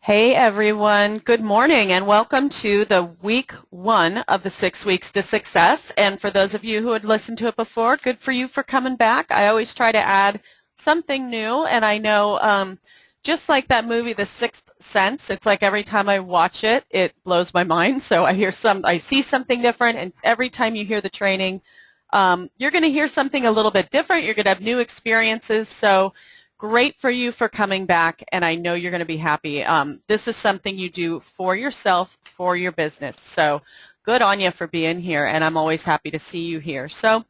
Hey everyone, good morning and welcome to the week one of the 6 weeks to success. And for those of you who had listened to it before, good for you for coming back. I always try to add something new, and I know just like that movie, The Sixth Sense, it's like every time I watch it, it blows my mind. So I see something different, and every time you hear the training, you're going to hear something a little bit different. You're going to have new experiences. So great for you for coming back, and I know you're going to be happy. This is something you do for yourself, for your business. So good on you for being here, and I'm always happy to see you here. So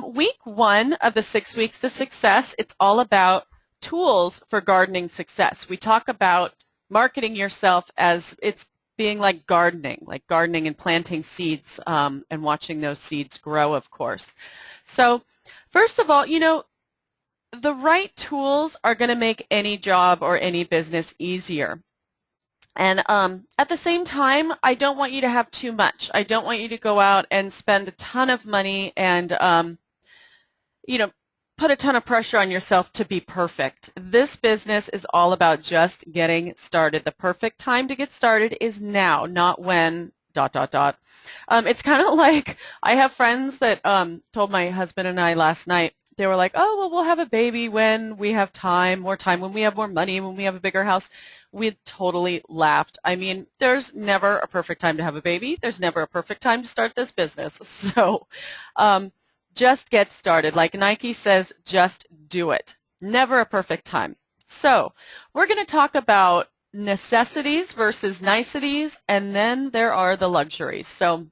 week one of the 6 weeks to success, it's all about tools for gardening success. We talk about marketing yourself as it's being like gardening and planting seeds and watching those seeds grow, of course. So first of all, the right tools are going to make any job or any business easier. And at the same time, I don't want you to have too much. I don't want you to go out and spend a ton of money and, put a ton of pressure on yourself to be perfect. This business is all about just getting started. The perfect time to get started is now, not when ... It's kind of like I have friends that told my husband and I last night, they were like, oh, well, we'll have a baby when we have more time, when we have more money, when we have a bigger house. We totally laughed. I mean, there's never a perfect time to have a baby. There's never a perfect time to start this business. So just get started. Like Nike says, just do it. Never a perfect time. So we're going to talk about necessities versus niceties, and then there are the luxuries. So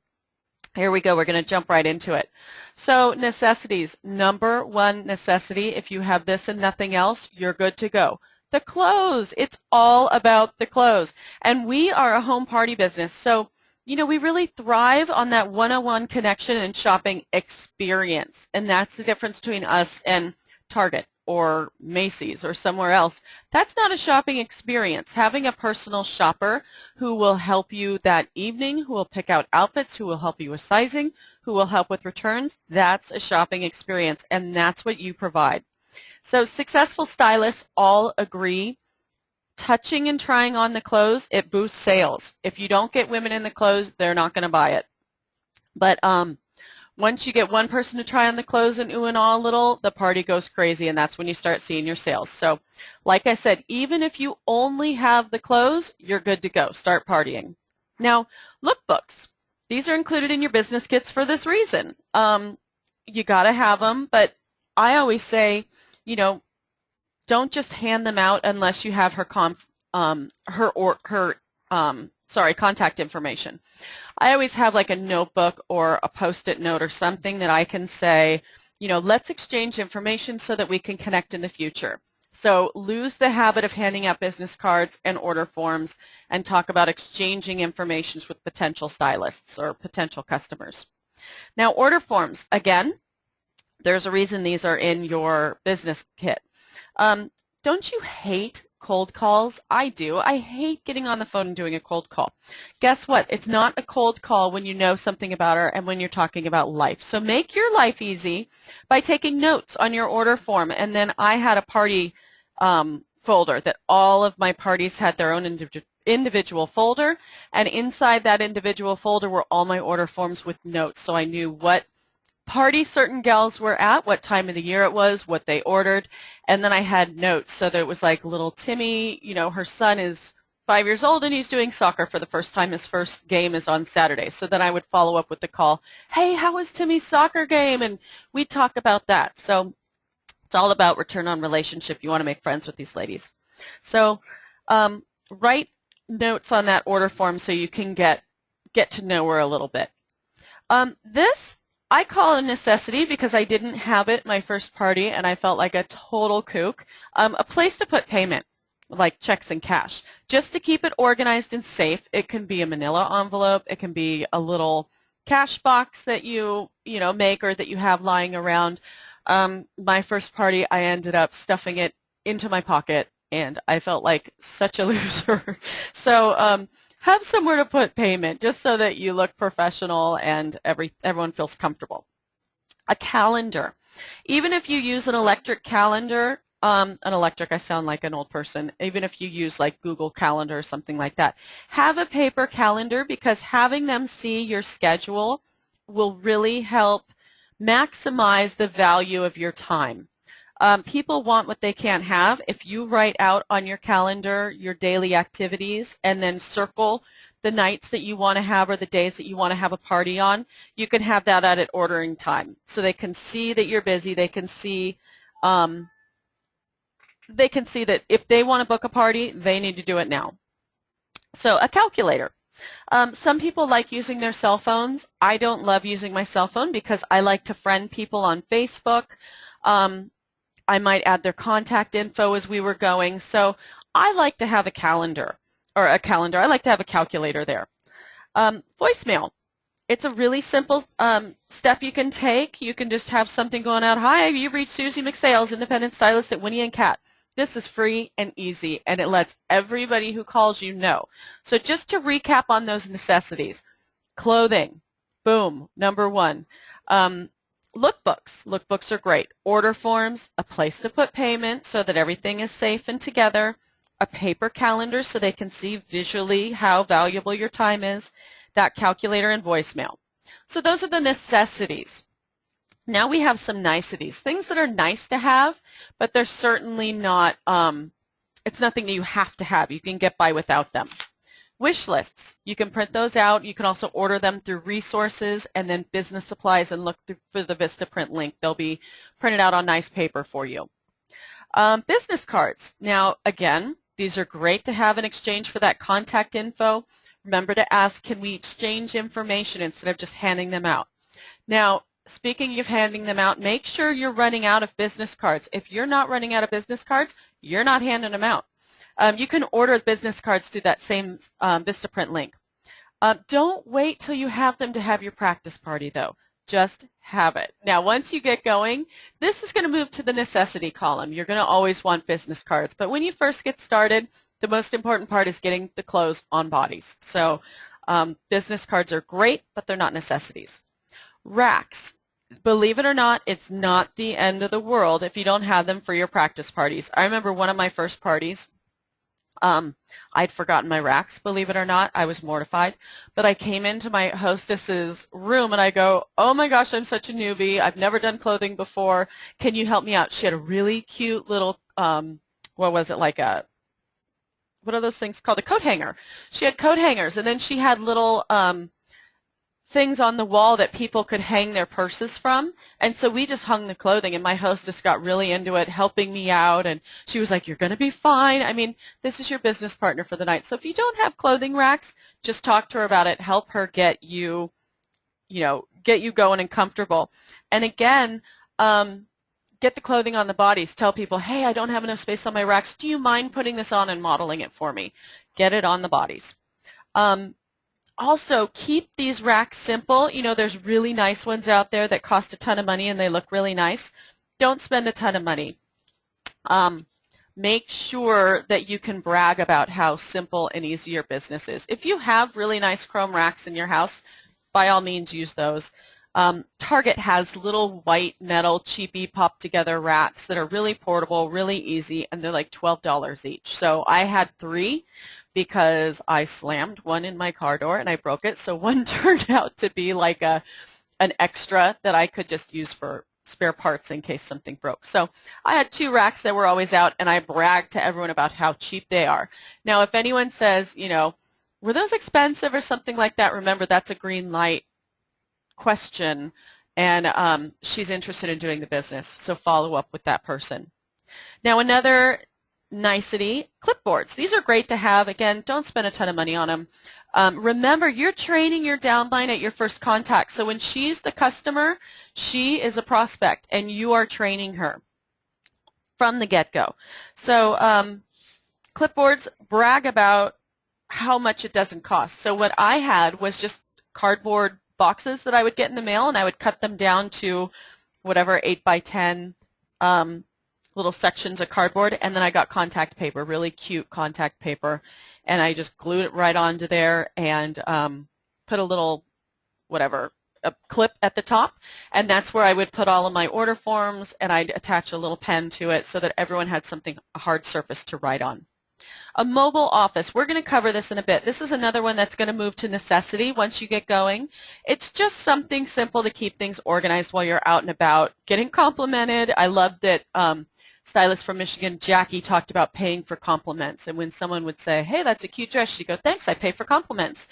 here we go. We're going to jump right into it. So necessities. Number one necessity, if you have this and nothing else, you're good to go. The clothes. It's all about the clothes. And we are a home party business. So, we really thrive on that one-on-one connection and shopping experience. And that's the difference between us and Target or Macy's or somewhere else. That's not a shopping experience. Having a personal shopper who will help you that evening, who will pick out outfits, who will help you with sizing, who will help with returns, that's a shopping experience, and that's what you provide. So successful stylists all agree, touching and trying on the clothes, it boosts sales. If you don't get women in the clothes, they're not going to buy it. But once you get one person to try on the clothes and ooh and ah a little, the party goes crazy, and that's when you start seeing your sales. So like I said, even if you only have the clothes, you're good to go. Start partying. Now, lookbooks. These are included in your business kits for this reason. You got to have them, but I always say, don't just hand them out unless you have her contact information. I always have like a notebook or a Post-it note or something that I can say, let's exchange information so that we can connect in the future. So lose the habit of handing out business cards and order forms and talk about exchanging information with potential stylists or potential customers. Now, order forms, again, there's a reason these are in your business kit. Don't you hate cold calls? I do. I hate getting on the phone and doing a cold call. Guess what? It's not a cold call when you know something about her and when you're talking about life. So make your life easy by taking notes on your order form. And then I had a party folder that all of my parties had their own individual folder. And inside that individual folder were all my order forms with notes. So I knew what party certain gals were at, what time of the year it was, what they ordered, and then I had notes so that it was like little Timmy, her son is 5 years old and he's doing soccer for the first time. His first game is on Saturday. So then I would follow up with the call, hey, how was Timmy's soccer game? And we'd talk about that. So it's all about return on relationship. You want to make friends with these ladies. So write notes on that order form so you can get to know her a little bit. This I call a necessity because I didn't have it my first party and I felt like a total kook. A place to put payment, like checks and cash, just to keep it organized and safe. It can be a manila envelope. It can be a little cash box that you make or that you have lying around. My first party, I ended up stuffing it into my pocket and I felt like such a loser. So have somewhere to put payment just so that you look professional and everyone feels comfortable. A calendar. Even if you use an electric calendar, an electric, I sound like an old person, even if you use like Google Calendar or something like that. Have a paper calendar, because having them see your schedule will really help maximize the value of your time. People want what they can't have. If you write out on your calendar your daily activities and then circle the nights that you want to have or the days that you want to have a party on, you can have that at ordering time. So they can see that you're busy. They can see that if they want to book a party, they need to do it now. So a calculator. Some people like using their cell phones. I don't love using my cell phone because I like to friend people on Facebook. I might add their contact info as we were going. So I like to have a calendar, I like to have a calculator there. Voicemail. It's a really simple step you can take. You can just have something going out. Hi, you've reached Susie McSales, independent stylist at Winnie and Cat. This is free and easy, and it lets everybody who calls you know. So just to recap on those necessities. Clothing, boom, number one. Lookbooks. Lookbooks are great. Order forms, a place to put payment so that everything is safe and together, a paper calendar so they can see visually how valuable your time is, that calculator, and voicemail. So those are the necessities. Now we have some niceties, things that are nice to have, but they're certainly not, it's nothing that you have to have. You can get by without them. Wish lists, you can print those out. You can also order them through resources and then business supplies and look for the Vistaprint link. They'll be printed out on nice paper for you. Business cards. Now, again, these are great to have in exchange for that contact info. Remember to ask, can we exchange information instead of just handing them out? Now, speaking of handing them out, make sure you're running out of business cards. If you're not running out of business cards, you're not handing them out. You can order business cards through that same Vistaprint link. Don't wait till you have them to have your practice party, though. Just have it. Now, once you get going, this is going to move to the necessity column. You're going to always want business cards. But when you first get started, the most important part is getting the clothes on bodies. So business cards are great, but they're not necessities. Racks. Believe it or not, it's not the end of the world if you don't have them for your practice parties. I remember one of my first parties. I'd forgotten my racks, believe it or not. I was mortified. But I came into my hostess's room and I go, oh my gosh, I'm such a newbie. I've never done clothing before. Can you help me out? She had a really cute little, what was it, like a, what are those things called? A coat hanger. She had coat hangers, and then she had little things on the wall that people could hang their purses from. And so we just hung the clothing, and my hostess got really into it, helping me out, and she was like, you're going to be fine. I mean, this is your business partner for the night. So if you don't have clothing racks, just talk to her about it. Help her get you, get you going and comfortable. And again, get the clothing on the bodies. Tell people, hey, I don't have enough space on my racks. Do you mind putting this on and modeling it for me? Get it on the bodies. Also, keep these racks simple. There's really nice ones out there that cost a ton of money and they look really nice. Don't spend a ton of money. Make sure that you can brag about how simple and easy your business is. If you have really nice chrome racks in your house, by all means use those. Target has little white metal cheapy pop together racks that are really portable, really easy, and they're like $12 each. So I had 3 because I slammed one in my car door and I broke it. So one turned out to be like an extra that I could just use for spare parts in case something broke. So I had 2 racks that were always out, and I bragged to everyone about how cheap they are. Now, if anyone says, were those expensive or something like that, remember that's a green light question, and she's interested in doing the business. So follow up with that person. Now, another nicety, clipboards. These are great to have. Again, don't spend a ton of money on them. Remember, you're training your downline at your first contact. So when she's the customer, she is a prospect, and you are training her from the get-go. So clipboards, brag about how much it doesn't cost. So what I had was just cardboard boxes that I would get in the mail, and I would cut them down to whatever 8 by 10 little sections of cardboard, and then I got contact paper, really cute contact paper, and I just glued it right onto there and put a little, whatever, a clip at the top, and that's where I would put all of my order forms, and I'd attach a little pen to it so that everyone had something, a hard surface to write on. A mobile office, we're going to cover this in a bit. This is another one that's going to move to necessity once you get going. It's just something simple to keep things organized while you're out and about, getting complimented. I love that stylist from Michigan, Jackie, talked about paying for compliments, and when someone would say, hey, that's a cute dress, she'd go, thanks, I pay for compliments.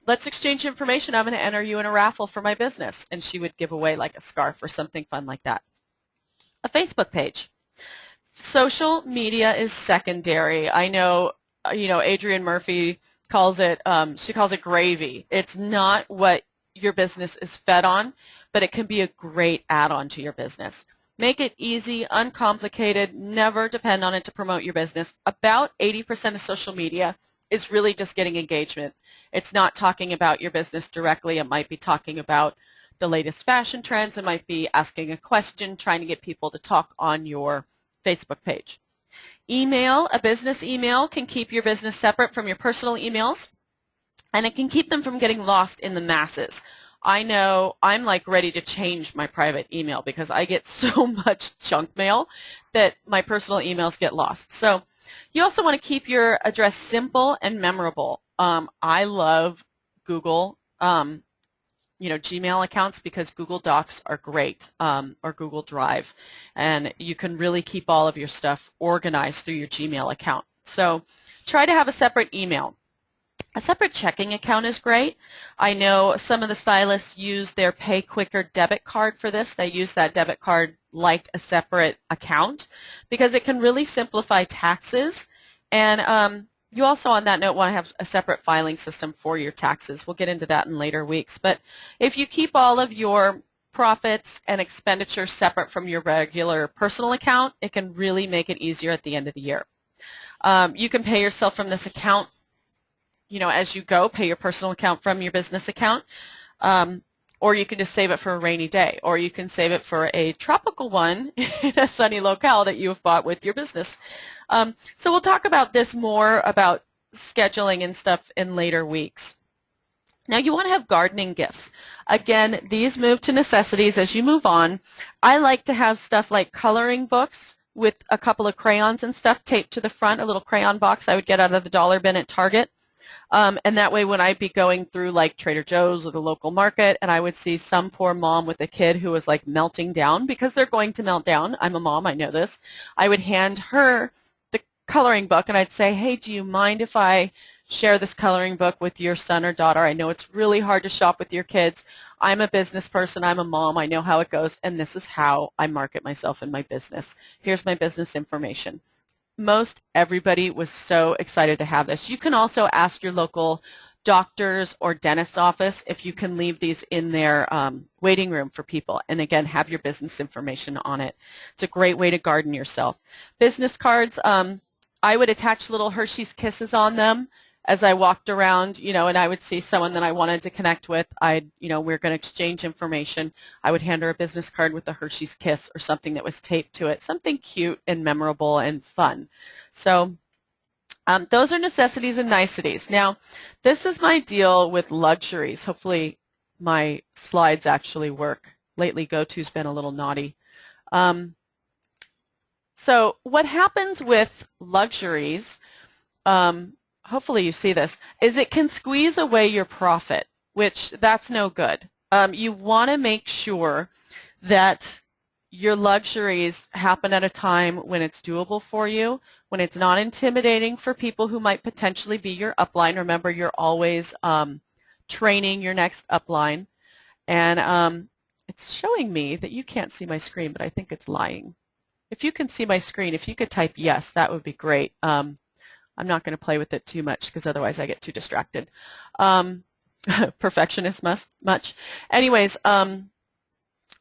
Let's exchange information. I'm going to enter you in a raffle for my business, and she would give away like a scarf or something fun like that. A Facebook page. Social media is secondary. I know, Adrienne Murphy calls it, she calls it gravy. It's not what your business is fed on, but it can be a great add-on to your business. Make it easy, uncomplicated, never depend on it to promote your business. About 80% of social media is really just getting engagement. It's not talking about your business directly. It might be talking about the latest fashion trends. It might be asking a question, trying to get people to talk on your Facebook page. Email, a business email can keep your business separate from your personal emails, and it can keep them from getting lost in the masses. I know I'm like ready to change my private email because I get so much junk mail that my personal emails get lost. So you also want to keep your address simple and memorable. I love Google, Gmail accounts because Google Docs are great, or Google Drive, and you can really keep all of your stuff organized through your Gmail account. So try to have a separate email. A separate checking account is great. I know some of the stylists use their Pay Quicker debit card for this. They use that debit card like a separate account because it can really simplify taxes. And you also, on that note, want to have a separate filing system for your taxes. We'll get into that in later weeks. But if you keep all of your profits and expenditures separate from your regular personal account, it can really make it easier at the end of the year. You can pay yourself from this account as you go, pay your personal account from your business account, or you can just save it for a rainy day, or you can save it for a tropical one in a sunny locale that you've bought with your business. So we'll talk about this more about scheduling and stuff in later weeks. Now you want to have gardening gifts. Again, these move to necessities as you move on. I like to have stuff like coloring books with a couple of crayons and stuff taped to the front, a little crayon box I would get out of the dollar bin at Target. And that way when I'd be going through like Trader Joe's or the local market and I would see some poor mom with a kid who was like melting down, because they're going to melt down. I'm a mom, I know this. I would hand her the coloring book and I'd say, hey, do you mind if I share this coloring book with your son or daughter? I know it's really hard to shop with your kids. I'm a business person. I'm a mom. I know how it goes, and this is how I market myself in my business. Here's my business information. Most everybody was so excited to have this. You can also ask your local doctor's or dentist's office if you can leave these in their waiting room for people, and again, have your business information on it. It's a great way to garden yourself. Business cards, I would attach little Hershey's Kisses on them as I walked around, and I would see someone that I wanted to connect with. We're going to exchange information. I would hand her a business card with a Hershey's Kiss or something that was taped to it, something cute and memorable and fun. So those are necessities and niceties. Now, this is my deal with luxuries. Hopefully my slides actually work. Lately, GoTo's been a little naughty. So what happens with luxuries, hopefully you see this, is it can squeeze away your profit, which that's no good. You want to make sure that your luxuries happen at a time when it's doable for you, when it's not intimidating for people who might potentially be your upline. Remember, you're always training your next upline. And it's showing me that you can't see my screen, but I think it's lying. If you can see my screen, if you could type yes, that would be great. I'm not going to play with it too much because otherwise I get too distracted. Perfectionist much. Anyways,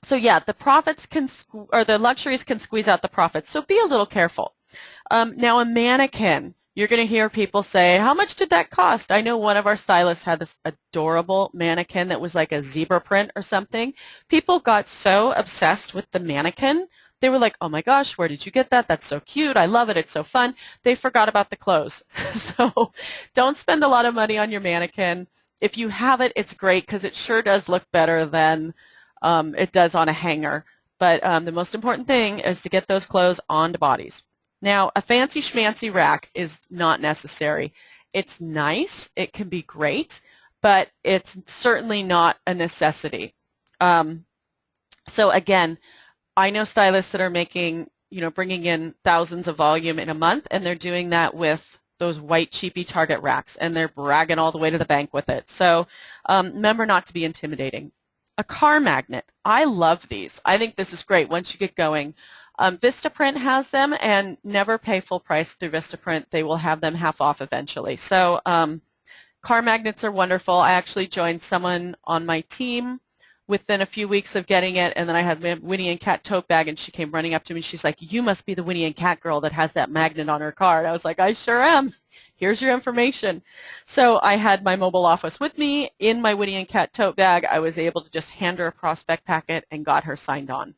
so yeah, the profits or the luxuries can squeeze out the profits. So be a little careful. Now a mannequin, you're going to hear people say, how much did that cost? I know one of our stylists had this adorable mannequin that was like a zebra print or something. People got so obsessed with the mannequin. They were like, oh my gosh, where did you get that? That's so cute. I love it. It's so fun. They forgot about the clothes. So don't spend a lot of money on your mannequin. if you have it, it's great because it sure does look better than it does on a hanger. But the most important thing is to get those clothes onto bodies. Now, a fancy schmancy rack is not necessary. It's nice, it can be great, but it's certainly not a necessity. So again, I know stylists that are making, bringing in thousands of volume in a month, and they're doing that with those white cheapy Target racks, and they're bragging all the way to the bank with it. So remember not to be intimidating. A car magnet. I love these. I think this is great once you get going. Vistaprint has them, and never pay full price through Vistaprint. They will have them half off eventually. So car magnets are wonderful. I actually joined someone on my team within a few weeks of getting it, and then I had my Winnie and Cat tote bag, and she came running up to me. She's like, "You must be the Winnie and Cat girl that has that magnet on her car." And I was like, "I sure am. Here's your information." So I had my mobile office with me in my Winnie and Cat tote bag. I was able to just hand her a prospect packet and got her signed on.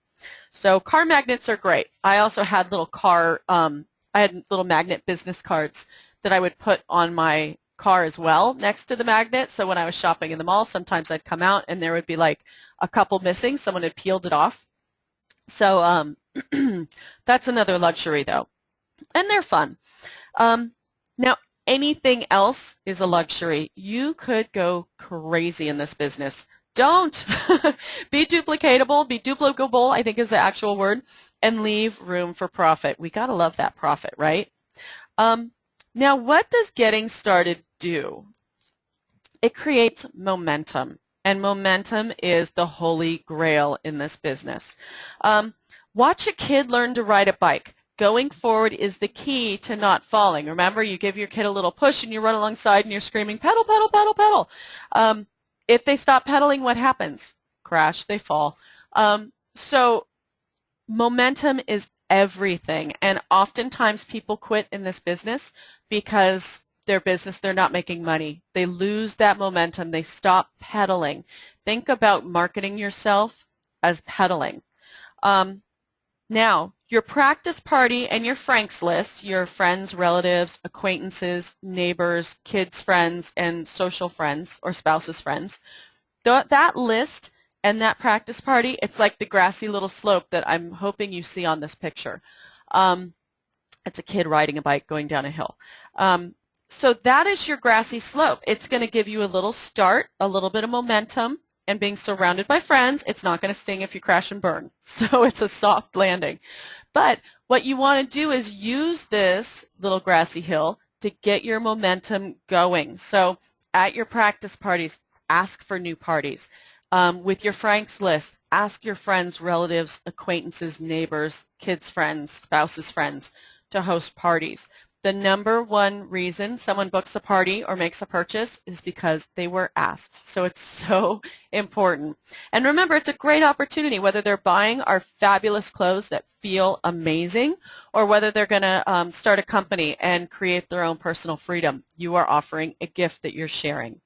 So car magnets are great. I also had little I had little magnet business cards that I would put on my car as well next to the magnet. So when I was shopping in the mall, sometimes I'd come out and there would be like a couple missing. Someone had peeled it off. So that's another luxury though. And they're fun. Now, anything else is a luxury. You could go crazy in this business. Don't. Be duplicatable, be duplicable, I think is the actual word, and leave room for profit. We got to love that profit, right? Now, what does getting started do? It creates momentum, and momentum is the holy grail in this business. Watch a kid learn to ride a bike. Going forward is the key to not falling. Remember, you give your kid a little push and you run alongside and you're screaming, pedal, pedal, pedal, pedal. If they stop pedaling, what happens? Crash, they fall. So momentum is everything, and oftentimes people quit in this business because they're not making money. They lose that momentum. They stop pedaling. Think about marketing yourself as pedaling. Now, your practice party and your Franks list, your friends, relatives, acquaintances, neighbors, kids' friends, and social friends or spouses' friends, that list and that practice party, it's like the grassy little slope that I'm hoping you see on this picture. It's a kid riding a bike going down a hill. So that is your grassy slope. It's going to give you a little start, a little bit of momentum, and being surrounded by friends, it's not going to sting if you crash and burn. So it's a soft landing. But what you want to do is use this little grassy hill to get your momentum going. So at your practice parties, ask for new parties. With your Franks list, ask your friends, relatives, acquaintances, neighbors, kids' friends, spouses' friends to host parties. The number one reason someone books a party or makes a purchase is because they were asked. So it's so important. And remember, it's a great opportunity, whether they're buying our fabulous clothes that feel amazing or whether they're going to start a company and create their own personal freedom. You are offering a gift that you're sharing.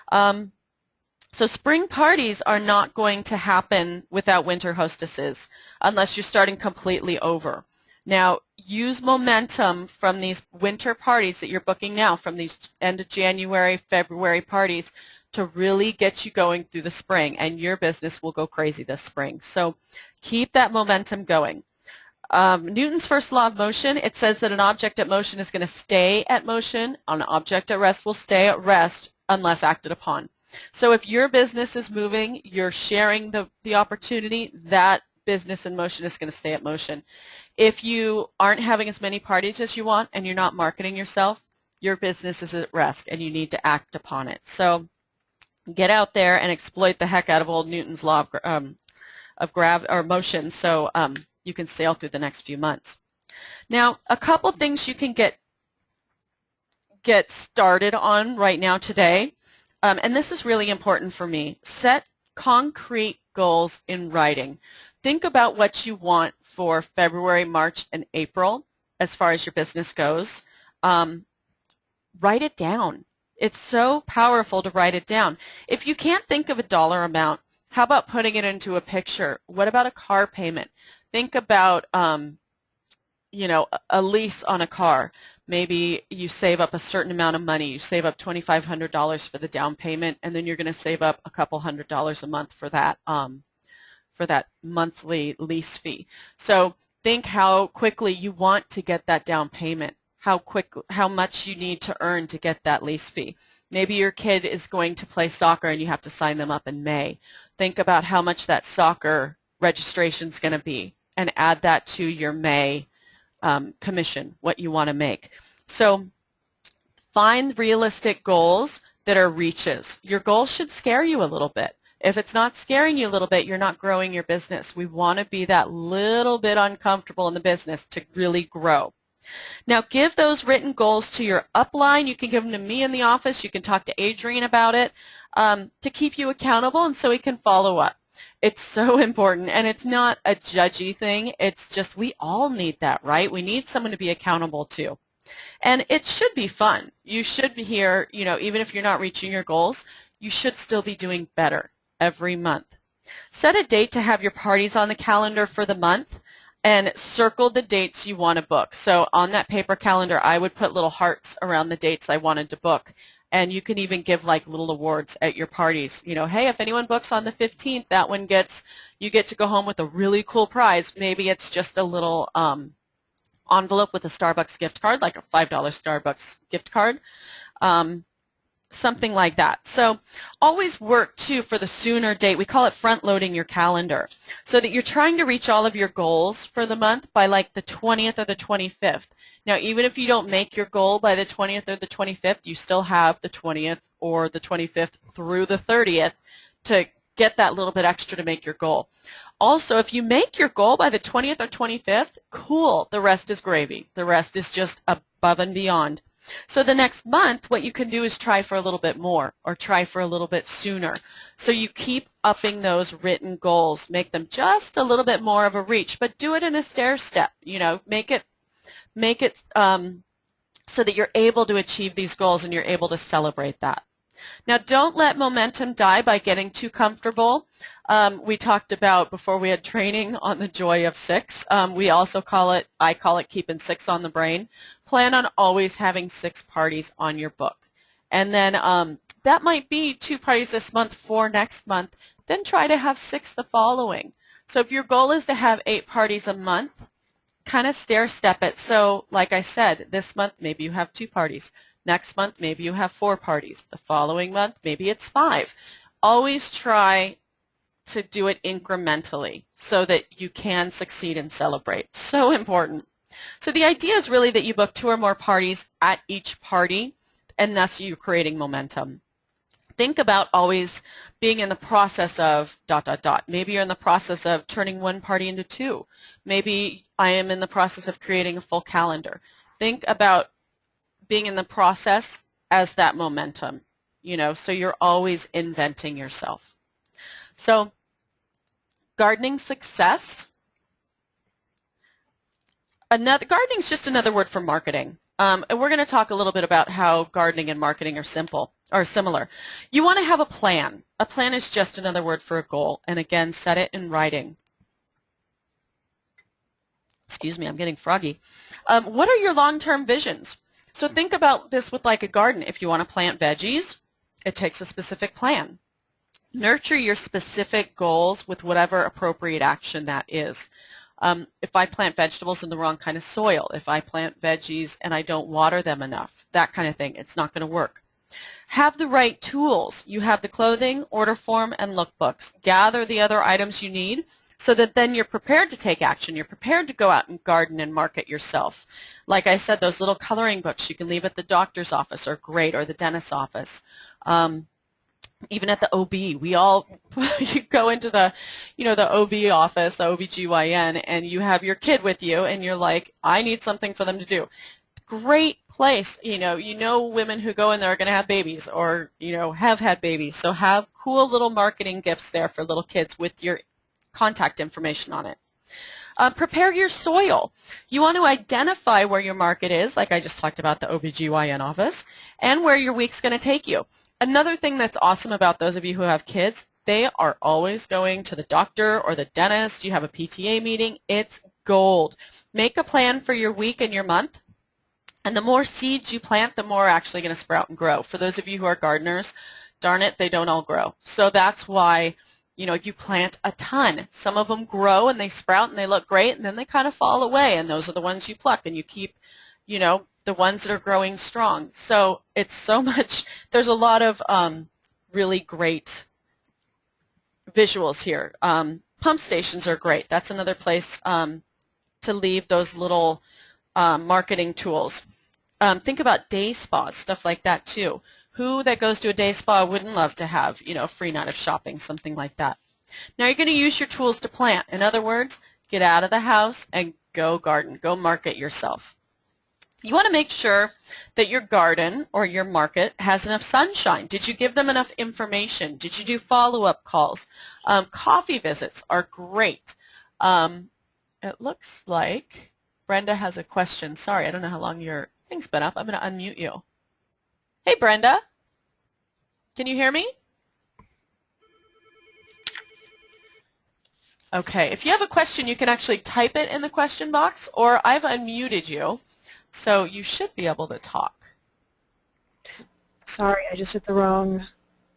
So spring parties are not going to happen without winter hostesses unless you're starting completely over. Now, use momentum from these winter parties that you're booking now, from these end of January, February parties, to really get you going through the spring, and your business will go crazy this spring. So keep that momentum going. Newton's first law of motion, it says that an object at motion is going to stay at motion. An object at rest will stay at rest unless acted upon. So if your business is moving, you're sharing the opportunity, that business in motion is going to stay at motion. If you aren't having as many parties as you want and you're not marketing yourself, your business is at rest and you need to act upon it. So get out there and exploit the heck out of old Newton's law of motion so you can sail through the next few months. Now, a couple things you can get started on right now today, and this is really important for me. Set concrete goals in writing. Think about what you want for February, March, and April as far as your business goes. Write it down. It's so powerful to write it down. If you can't think of a dollar amount, how about putting it into a picture? What about a car payment? Think about a lease on a car. Maybe you save up a certain amount of money. You save up $2,500 for the down payment, and then you're going to save up a couple $100s a month for that monthly lease fee. So think how quickly you want to get that down payment, how much you need to earn to get that lease fee. Maybe your kid is going to play soccer and you have to sign them up in May. Think about how much that soccer registration is going to be and add that to your May commission, what you want to make. So find realistic goals that are reaches. Your goals should scare you a little bit. If it's not scaring you a little bit, you're not growing your business. We want to be that little bit uncomfortable in the business to really grow. Now give those written goals to your upline. You can give them to me in the office. You can talk to Adrian about it to keep you accountable and so he can follow up. It's so important, and it's not a judgy thing. It's just we all need that, right? We need someone to be accountable to. And it should be fun. You should be here, even if you're not reaching your goals, you should still be doing better every month. Set a date to have your parties on the calendar for the month and circle the dates you want to book. So on that paper calendar, I would put little hearts around the dates I wanted to book. And you can even give like little awards at your parties. Hey, if anyone books on the 15th, that one you get to go home with a really cool prize. Maybe it's just a little envelope with a Starbucks gift card, like a $5 Starbucks gift card. Something like that. So always work too for the sooner date. We call it front loading your calendar so that you're trying to reach all of your goals for the month by like the 20th or the 25th. Now even if you don't make your goal by the 20th or the 25th, you still have the 20th or the 25th through the 30th to get that little bit extra to make your goal. Also, if you make your goal by the 20th or 25th, cool. The rest is gravy. The rest is just above and beyond. So the next month, what you can do is try for a little bit more or try for a little bit sooner. So you keep upping those written goals. Make them just a little bit more of a reach, but do it in a stair step. Make it so that you're able to achieve these goals and you're able to celebrate that. Now, don't let momentum die by getting too comfortable. We talked about before we had training on the joy of 6. We also I call it keeping 6 on the brain. Plan on always having 6 parties on your book. And then that might be 2 parties this month, 4 next month. Then try to have 6 the following. So if your goal is to have 8 parties a month, kind of stair step it. So like I said, this month maybe you have 2 parties. Next month maybe you have 4 parties. The following month maybe it's 5. Always try to do it incrementally so that you can succeed and celebrate. So important. So the idea is really that you book 2 or more parties at each party, and thus you're creating momentum. Think about always being in the process of ... Maybe you're in the process of turning 1 party into 2. Maybe I am in the process of creating a full calendar. Think about being in the process as that momentum, so you're always inventing yourself. So gardening success. Gardening is just another word for marketing. And we're going to talk a little bit about how gardening and marketing are similar. You want to have a plan. A plan is just another word for a goal. And again, set it in writing. Excuse me, I'm getting froggy. What are your long-term visions? So think about this with like a garden. If you want to plant veggies, it takes a specific plan. Nurture your specific goals with whatever appropriate action that is. If I plant vegetables in the wrong kind of soil, if I plant veggies and I don't water them enough, that kind of thing, it's not going to work. Have the right tools. You have the clothing, order form, and lookbooks. Gather the other items you need so that then you're prepared to take action. You're prepared to go out and garden and market yourself. Like I said, those little coloring books you can leave at the doctor's office are great, or the dentist's office. Even at the OB, you go into the, the OB office, the OBGYN, and you have your kid with you, and you're like, I need something for them to do. Great place. You know women who go in there are going to have babies or, have had babies. So have cool little marketing gifts there for little kids with your contact information on it. Prepare your soil. You want to identify where your market is, like I just talked about the OBGYN office, and where your week's going to take you. Another thing that's awesome about those of you who have kids, they are always going to the doctor or the dentist. You have a PTA meeting. It's gold. Make a plan for your week and your month. And the more seeds you plant, the more are actually going to sprout and grow. For those of you who are gardeners, darn it, they don't all grow. So that's why, you know, you plant a ton. Some of them grow and they sprout and they look great, and then they kind of fall away, and those are the ones you pluck, and you keep, you know, the ones that are growing strong. So it's so much, there's a lot of really great visuals here. Pump stations are great. That's another place to leave those little marketing tools. Think about day spas, stuff like that too. Who that goes to a day spa wouldn't love to have, you know, a free night of shopping, something like that. Now you're going to use your tools to plant. In other words, get out of the house and go garden. Go market yourself. You want to make sure that your garden or your market has enough sunshine. Did you give them enough information? Did you do follow-up calls? Coffee visits are great. It looks like Brenda has a question. Sorry, I don't know how long your thing's been up. I'm going to unmute you. Hey, Brenda. Can you hear me? Okay, if you have a question, you can actually type it in the question box, or I've unmuted you, so you should be able to talk. Sorry, I just hit the wrong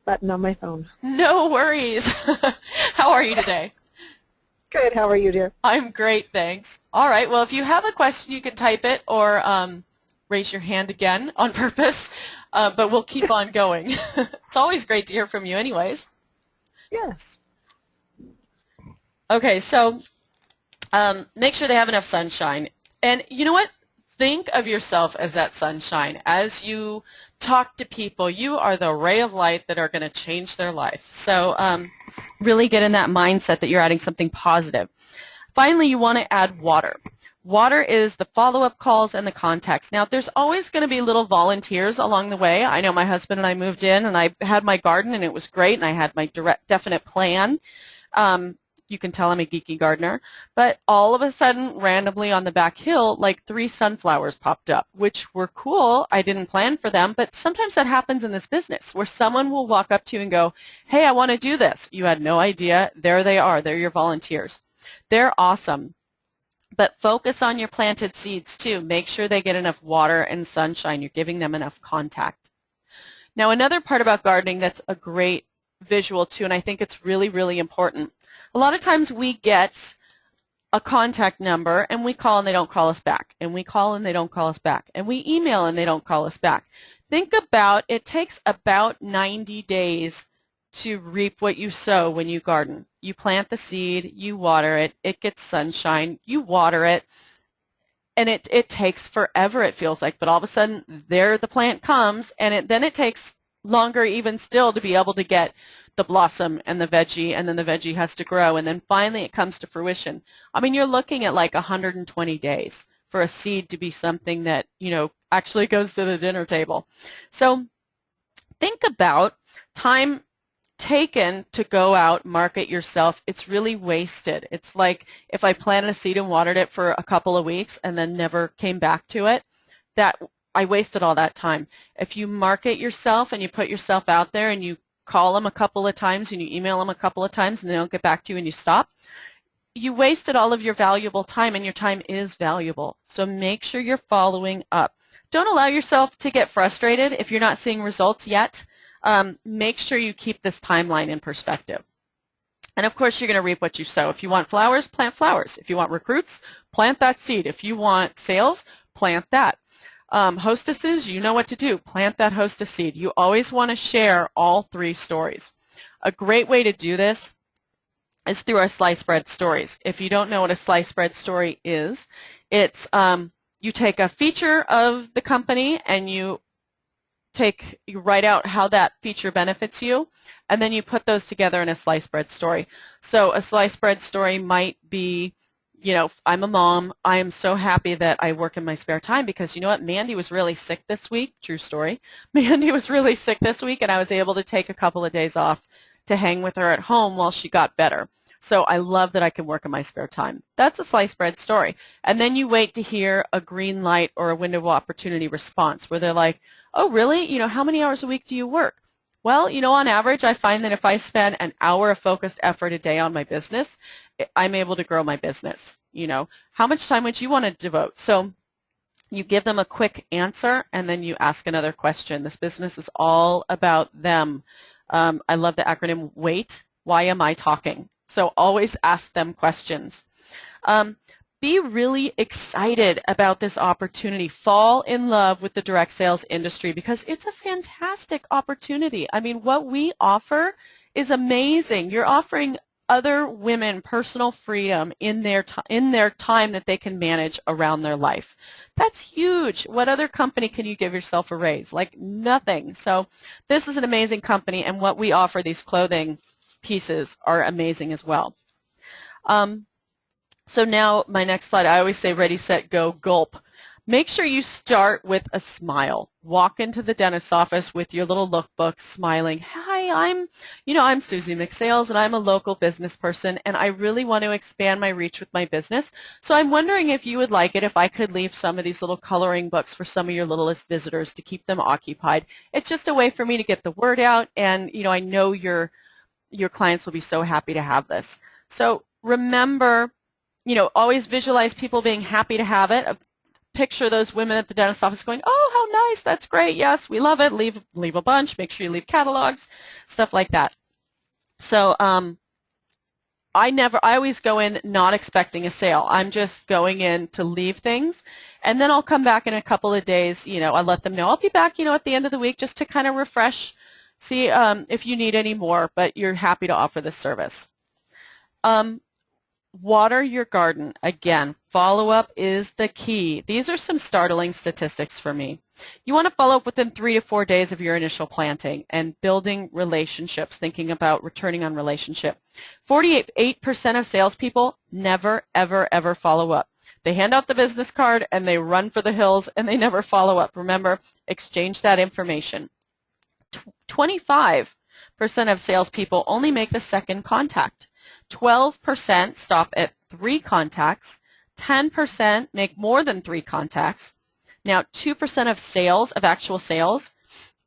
button on my phone. No worries. How are you today? Good, how are you, dear? I'm great, thanks. All right, well, if you have a question, you can type it or raise your hand again on purpose, but we'll keep on going. It's always great to hear from you anyways. Yes. Okay, so make sure they have enough sunshine. And you know what? Think of yourself as that sunshine. As you talk to people, you are the ray of light that are going to change their life. So really get in that mindset that you're adding something positive. Finally, you want to add water. Water is the follow-up calls and the contacts. Now, there's always going to be little volunteers along the way. I know my husband and I moved in, and I had my garden, and it was great, and I had my definite plan. You can tell I'm a geeky gardener. But all of a sudden, randomly on the back hill, like 3 sunflowers popped up, which were cool. I didn't plan for them, but sometimes that happens in this business where someone will walk up to you and go, hey, I want to do this. You had no idea. There they are. They're your volunteers. They're awesome. But focus on your planted seeds too. Make sure they get enough water and sunshine. You're giving them enough contact. Now, another part about gardening that's a great visual too, and I think it's really, really important. A lot of times we get a contact number and we call and they don't call us back, and we call and they don't call us back, and we email and they don't call us back. Think about, it takes about 90 days to reap what you sow when you garden. You plant the seed, you water it, it gets sunshine, you water it, and it takes forever, it feels like, but all of a sudden there the plant comes, and then it takes longer even still to be able to get the blossom and the veggie, and then the veggie has to grow, and then finally it comes to fruition. I mean, you're looking at like 120 days for a seed to be something that, you know, actually goes to the dinner table. So think about time taken to go out, market yourself. It's really wasted. It's like if I planted a seed and watered it for a couple of weeks and then never came back to it, that I wasted all that time. If you market yourself and you put yourself out there and you call them a couple of times and you email them a couple of times and they don't get back to you and you stop, you wasted all of your valuable time, and your time is valuable. So make sure you're following up. Don't allow yourself to get frustrated if you're not seeing results yet. Make sure you keep this timeline in perspective. And of course, you're going to reap what you sow. If you want flowers, plant flowers. If you want recruits, plant that seed. If you want sales, plant that. Hostesses, you know what to do. Plant that hostess seed. You always want to share all 3 stories. A great way to do this is through our slice bread stories. If you don't know what a slice bread story is, it's you take a feature of the company and you write out how that feature benefits you, and then you put those together in a slice bread story. So a slice bread story might be, you know, I'm a mom. I am so happy that I work in my spare time because, you know what, Mandy was really sick this week. True story. Mandy was really sick this week, and I was able to take a couple of days off to hang with her at home while she got better. So I love that I can work in my spare time. That's a slice bread story. And then you wait to hear a green light or a window of opportunity response where they're like, oh, really? You know, how many hours a week do you work? Well, on average, I find that if I spend an hour of focused effort a day on my business, I'm able to grow my business. How much time would you want to devote? So you give them a quick answer, and then you ask another question. This business is all about them. I love the acronym WAIT. Why am I talking? So always ask them questions. Be really excited about this opportunity. Fall in love with the direct sales industry because it's a fantastic opportunity. I mean, what we offer is amazing. You're offering other women personal freedom in their time that they can manage around their life. That's huge. What other company can you give yourself a raise? Like nothing. So this is an amazing company, and what we offer, these clothing pieces, are amazing as well. So now my next slide, I always say ready, set, go, gulp. Make sure you start with a smile. Walk into the dentist's office with your little lookbook smiling. Hi, I'm Susie McSales, and I'm a local business person, and I really want to expand my reach with my business. So I'm wondering if you would like it if I could leave some of these little coloring books for some of your littlest visitors to keep them occupied. It's just a way for me to get the word out, and I know your clients will be so happy to have this. So remember, always visualize people being happy to have it. Picture those women at the dentist office going, oh, how nice, that's great, yes, we love it, leave a bunch, make sure you leave catalogs, stuff like that. So I always go in not expecting a sale. I'm just going in to leave things, and then I'll come back in a couple of days. I let them know I'll be back, at the end of the week just to kind of refresh, see if you need any more, but you're happy to offer this service. Water your garden. Again, follow-up is the key. These are some startling statistics for me. You want to follow up within 3 to 4 days of your initial planting and building relationships, thinking about returning on relationship. 48% of salespeople never, ever, ever follow up. They hand out the business card and they run for the hills and they never follow up. Remember, exchange that information. 25% of salespeople only make the second contact. 12% stop at 3 contacts. 10% make more than 3 contacts. Now, 2% of sales, of actual sales,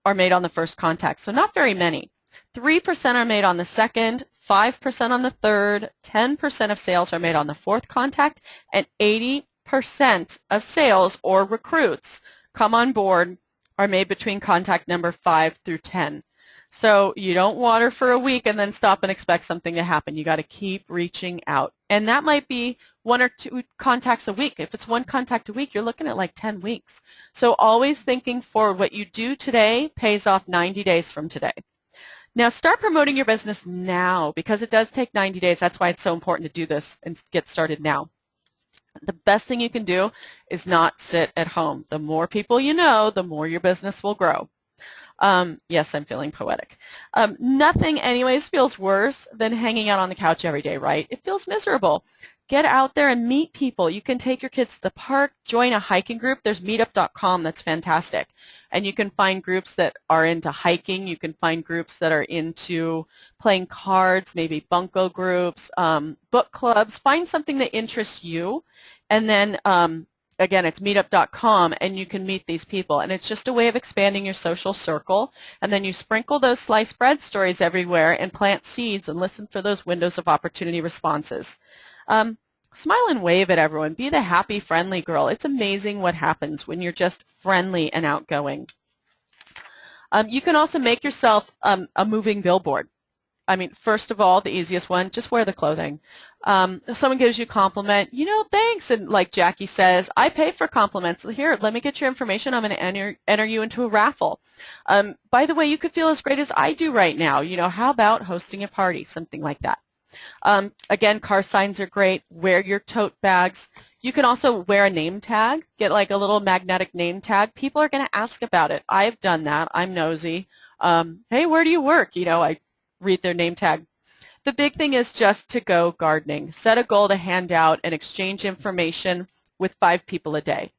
are made on the first contact, so not very many. 3% are made on the second, 5% on the third, 10% of sales are made on the fourth contact, and 80% of sales or recruits come on board are made between contact number 5 through 10. So you don't water for a week and then stop and expect something to happen. You got to keep reaching out. And that might be 1 or 2 contacts a week. If it's 1 contact a week, you're looking at like 10 weeks. So always thinking forward. What you do today pays off 90 days from today. Now start promoting your business now because it does take 90 days. That's why it's so important to do this and get started now. The best thing you can do is not sit at home. The more people you know, the more your business will grow. Yes, I'm feeling poetic. Nothing anyways feels worse than hanging out on the couch every day, right? It feels miserable. Get out there and meet people. You can take your kids to the park, join a hiking group. There's meetup.com that's fantastic. And you can find groups that are into hiking. You can find groups that are into playing cards, maybe bunco groups, book clubs. Find something that interests you. And then again, it's meetup.com, and you can meet these people. And it's just a way of expanding your social circle. And then you sprinkle those sliced bread stories everywhere and plant seeds and listen for those windows of opportunity responses. Smile and wave at everyone. Be the happy, friendly girl. It's amazing what happens when you're just friendly and outgoing. You can also make yourself a moving billboard. I mean, first of all, the easiest one, just wear the clothing. If someone gives you a compliment, thanks. And like Jackie says, I pay for compliments. Here, let me get your information. I'm going to enter you into a raffle. By the way, you could feel as great as I do right now. How about hosting a party, something like that. Again, car signs are great. Wear your tote bags. You can also wear a name tag. Get like a little magnetic name tag. People are going to ask about it. I've done that. I'm nosy. Hey, where do you work? I read their name tag. The big thing is just to go gardening. Set a goal to hand out and exchange information with 5 people a day.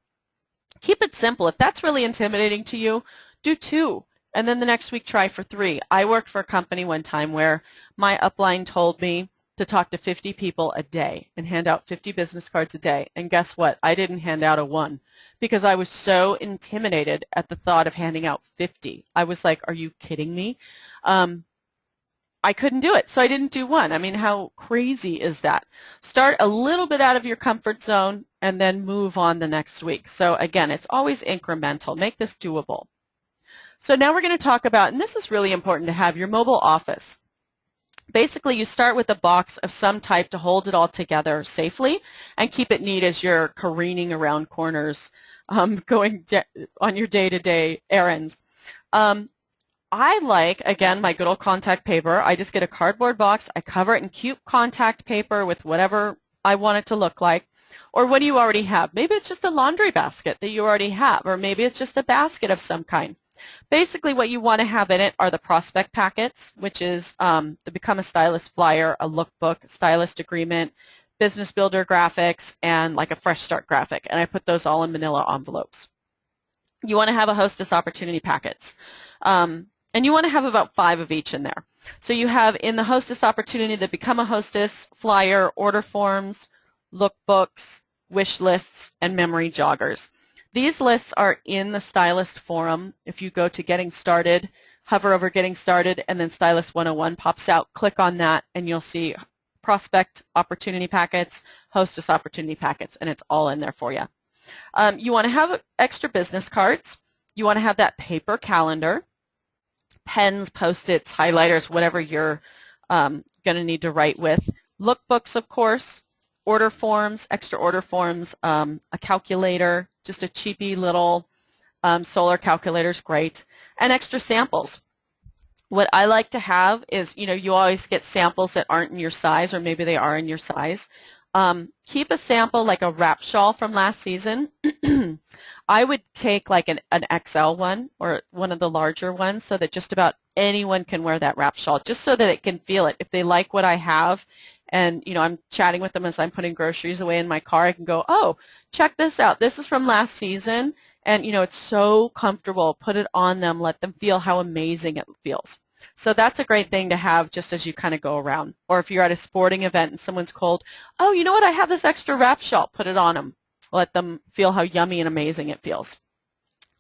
Keep it simple. If that's really intimidating to you, do 2. And then the next week try for 3. I worked for a company one time where my upline told me, to talk to 50 people a day and hand out 50 business cards a day. And guess what? I didn't hand out a one because I was so intimidated at the thought of handing out 50. I was like, are you kidding me? I couldn't do it, so I didn't do one. I mean, how crazy is that? Start a little bit out of your comfort zone and then move on the next week. So again, it's always incremental. Make this doable. So now we're going to talk about, and this is really important to have, your mobile office. Basically, you start with a box of some type to hold it all together safely and keep it neat as you're careening around corners, going on your day-to-day errands. I like, again, my good old contact paper. I just get a cardboard box. I cover it in cute contact paper with whatever I want it to look like. Or what do you already have? Maybe it's just a laundry basket that you already have, or maybe it's just a basket of some kind. Basically, what you want to have in it are the prospect packets, which is the Become a Stylist flyer, a lookbook, stylist agreement, business builder graphics, and like a fresh start graphic. And I put those all in manila envelopes. You want to have a hostess opportunity packets. And you want to have about 5 of each in there. So you have in the hostess opportunity the Become a Hostess flyer, order forms, lookbooks, wish lists, and memory joggers. These lists are in the Stylist Forum. If you go to Getting Started, hover over Getting Started, and then Stylist 101 pops out. Click on that, and you'll see Prospect Opportunity Packets, Hostess Opportunity Packets, and it's all in there for you. You want to have extra business cards. You want to have that paper calendar, pens, Post-its, highlighters, whatever you're going to need to write with. Lookbooks, of course, order forms, extra order forms, a calculator, just a cheapy little solar calculator is great, and extra samples. What I like to have is, you always get samples that aren't in your size, or maybe they are in your size. Keep a sample like a wrap shawl from last season. I would take like an XL one or one of the larger ones so that just about anyone can wear that wrap shawl, just so that it can feel it. If they like what I have and, I'm chatting with them as I'm putting groceries away in my car, I can go, oh, check this out. This is from last season. And, it's so comfortable. Put it on them. Let them feel how amazing it feels. So that's a great thing to have just as you kind of go around. Or if you're at a sporting event and someone's cold, oh, you know what? I have this extra wrap shawl. Put it on them. Let them feel how yummy and amazing it feels.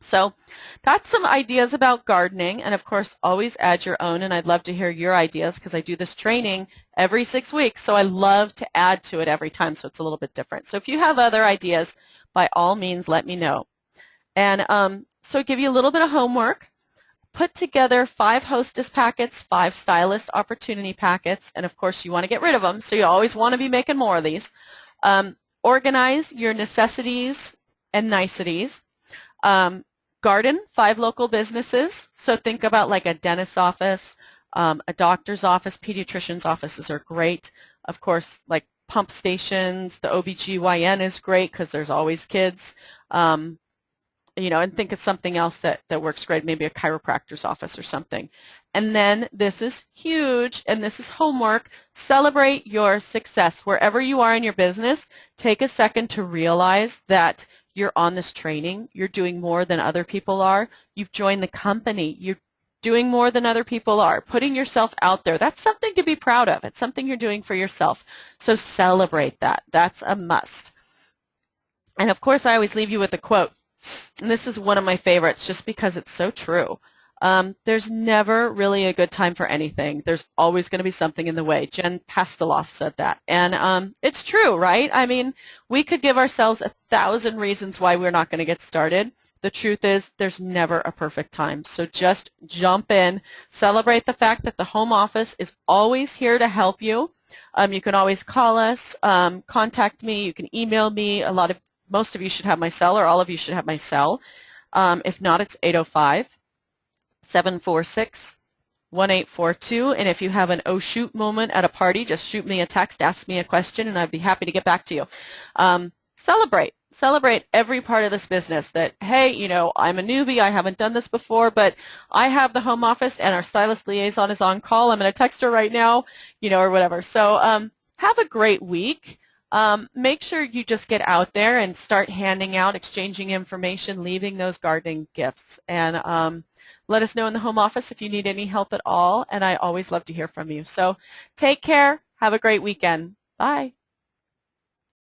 So that's some ideas about gardening. And, of course, always add your own. And I'd love to hear your ideas because I do this training every 6 weeks. So I love to add to it every time so it's a little bit different. So if you have other ideas, by all means, let me know. And so give you a little bit of homework. Put together 5 hostess packets, 5 stylist opportunity packets, and of course you want to get rid of them, so you always want to be making more of these. Organize your necessities and niceties. Garden 5 local businesses, so think about like a dentist's office, a doctor's office, pediatrician's offices are great. Of course, like pump stations, the OBGYN is great because there's always kids. And think of something else that works great, maybe a chiropractor's office or something. And then this is huge, and this is homework. Celebrate your success. Wherever you are in your business, take a second to realize that you're on this training. You're doing more than other people are. You've joined the company. You're doing more than other people are. Putting yourself out there, that's something to be proud of. It's something you're doing for yourself. So celebrate that. That's a must. And of course, I always leave you with a quote. And this is one of my favorites just because it's so true. There's never really a good time for anything. There's always going to be something in the way. Jen Pasteloff said that. And it's true, right? I mean, we could give ourselves 1,000 reasons why we're not going to get started. The truth is there's never a perfect time. So just jump in. Celebrate the fact that the home office is always here to help you. You can always call us, contact me. You can email me. Most of you should have my cell, or all of you should have my cell. If not, it's 805-746-1842. And if you have an oh shoot moment at a party, just shoot me a text, ask me a question, and I'd be happy to get back to you. Celebrate every part of this business that, hey, I'm a newbie, I haven't done this before, but I have the home office and our stylist liaison is on call. I'm going to text her right now, or whatever. So have a great week. Make sure you just get out there and start handing out, exchanging information, leaving those gardening gifts. And let us know in the home office if you need any help at all, and I always love to hear from you. So take care. Have a great weekend. Bye.